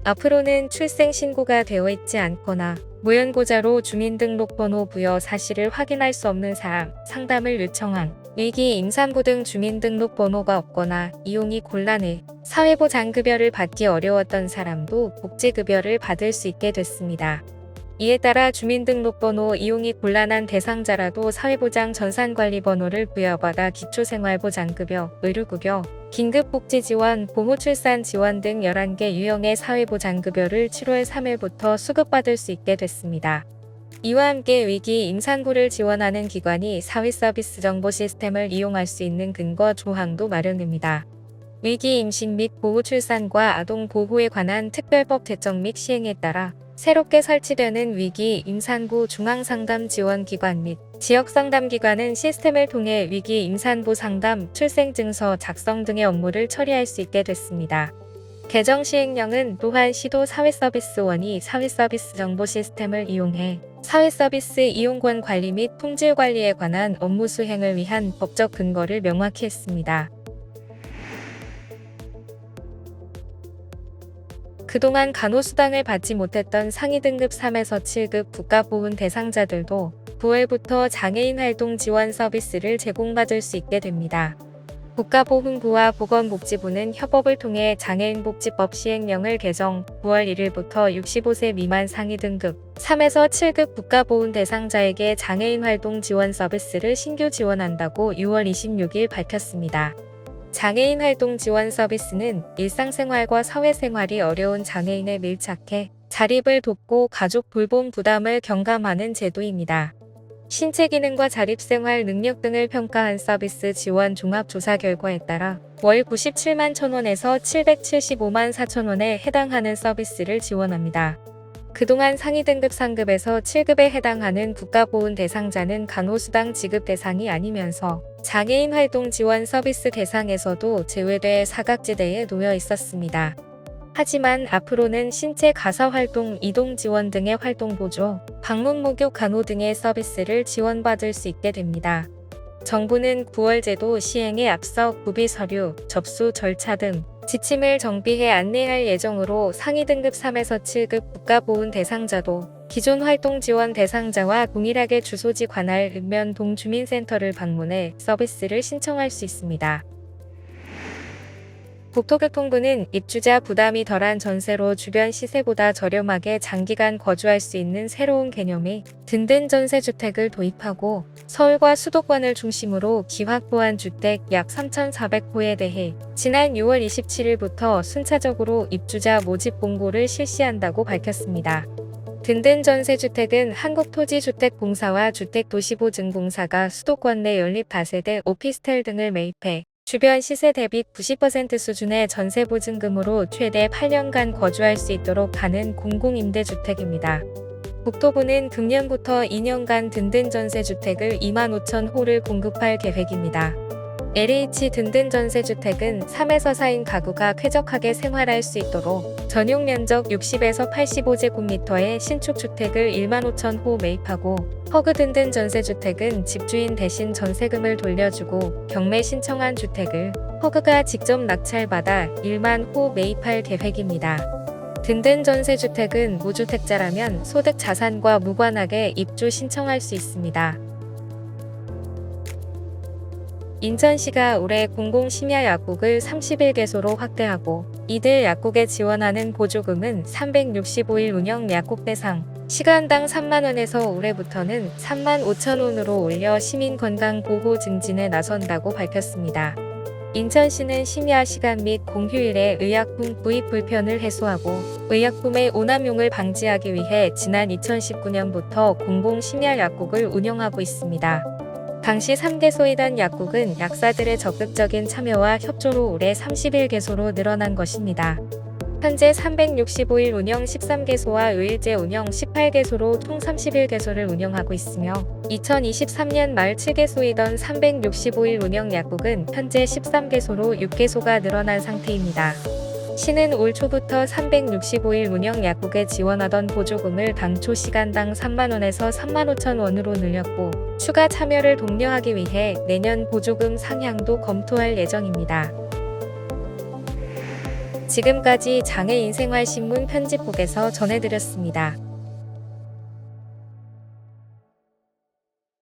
앞으로는 출생신고가 되어 있지 않거나 무연고자로 주민등록번호 부여 사실을 확인할 수 없는 사람, 상담을 요청한 위기 임산부 등 주민등록번호가 없거나 이용이 곤란해 사회보장급여를 받기 어려웠던 사람도 복지급여를 받을 수 있게 됐습니다. 이에 따라 주민등록번호 이용이 곤란한 대상자라도 사회보장 전산관리번호를 부여받아 기초생활보장급여, 의료급여, 긴급복지지원, 보호출산지원 등 11개 유형의 사회보장급여를 7월 3일부터 수급받을 수 있게 됐습니다. 이와 함께 위기 임산부를 지원하는 기관이 사회서비스 정보 시스템을 이용할 수 있는 근거 조항도 마련됩니다. 위기 임신 및 보호출산과 아동보호에 관한 특별법 제정 및 시행에 따라 새롭게 설치되는 위기 임산부 중앙상담지원기관 및 지역상담기관은 시스템을 통해 위기 임산부 상담, 출생증서 작성 등의 업무를 처리할 수 있게 됐습니다. 개정 시행령은 또한 시도 사회서비스원이 사회서비스 정보 시스템을 이용해 사회서비스 이용권 관리 및 품질 관리에 관한 업무 수행을 위한 법적 근거를 명확히 했습니다. 그동안 간호수당을 받지 못했던 상위 등급 3에서 7급 국가보훈 대상자들도 9월부터 장애인 활동 지원 서비스를 제공받을 수 있게 됩니다. 국가보훈부와 보건복지부는 협업을 통해 장애인복지법 시행령을 개정 9월 1일부터 65세 미만 상위 등급 3에서 7급 국가보훈 대상자에게 장애인 활동 지원 서비스를 신규 지원한다고 6월 26일 밝혔습니다. 장애인 활동 지원 서비스는 일상생활과 사회생활이 어려운 장애인에 밀착해 자립을 돕고 가족 돌봄 부담을 경감하는 제도입니다. 신체 기능과 자립생활 능력 등을 평가한 서비스 지원 종합조사 결과에 따라 월 97만 1,000원에서 775만 4,000원에 해당하는 서비스를 지원합니다. 그동안 상위 등급 상급에서 7급에 해당하는 국가보훈 대상자는 간호수당 지급 대상이 아니면서 장애인 활동 지원 서비스 대상에서도 제외돼 사각지대에 놓여 있었습니다. 하지만 앞으로는 신체 가사활동, 이동지원 등의 활동보조, 방문 목욕 간호 등의 서비스를 지원받을 수 있게 됩니다. 정부는 9월 제도 시행에 앞서 구비 서류, 접수 절차 등 지침을 정비해 안내할 예정으로 상위 등급 3에서 7급 국가보훈 대상자도 기존 활동 지원 대상자와 동일하게 주소지 관할 읍면 동주민센터를 방문해 서비스를 신청할 수 있습니다. 국토교통부는 입주자 부담이 덜한 전세로 주변 시세보다 저렴하게 장기간 거주할 수 있는 새로운 개념의 든든 전세주택을 도입하고 서울과 수도권을 중심으로 기확보한 주택 약 3,400호에 대해 지난 6월 27일부터 순차적으로 입주자 모집 공고를 실시한다고 밝혔습니다. 든든 전세주택은 한국토지주택공사와 주택도시보증공사가 수도권 내 연립 다세대 오피스텔 등을 매입해 주변 시세 대비 90% 수준의 전세보증금으로 최대 8년간 거주할 수 있도록 하는 공공임대주택입니다. 국토부는 금년부터 2년간 든든 전세주택을 25,000호를 공급할 계획입니다. LH 든든 전세주택은 3에서 4인 가구가 쾌적하게 생활할 수 있도록 전용 면적 60에서 85제곱미터의 신축주택을 15,000호 매입하고 허그 든든 전세주택은 집주인 대신 전세금을 돌려주고 경매 신청한 주택을 허그가 직접 낙찰받아 1만 호 매입할 계획입니다. 든든 전세주택은 무주택자라면 소득 자산과 무관하게 입주 신청할 수 있습니다. 인천시가 올해 공공심야 약국을 31개소로 확대하고 이들 약국에 지원하는 보조금은 365일 운영 약국 대상 시간당 3만원에서 올해부터는 3만 5천원으로 올려 시민 건강 보호 증진에 나선다고 밝혔습니다. 인천시는 심야 시간 및 공휴일에 의약품 구입 불편을 해소하고 의약품의 오남용을 방지하기 위해 지난 2019년부터 공공심야 약국을 운영하고 있습니다. 당시 3개소이던 약국은 약사들의 적극적인 참여와 협조로 올해 31개소로 늘어난 것입니다. 현재 365일 운영 13개소와 의일제 운영 18개소로 총 31개소를 운영하고 있으며 2023년 말 7개소이던 365일 운영 약국은 현재 13개소로 6개소가 늘어난 상태입니다. 시는 올 초부터 365일 운영 약국에 지원하던 보조금을 당초 시간당 3만원에서 3만 5천원으로 늘렸고 추가 참여를 독려하기 위해 내년 보조금 상향도 검토할 예정입니다. 지금까지 장애인 생활신문 편집국에서 전해드렸습니다.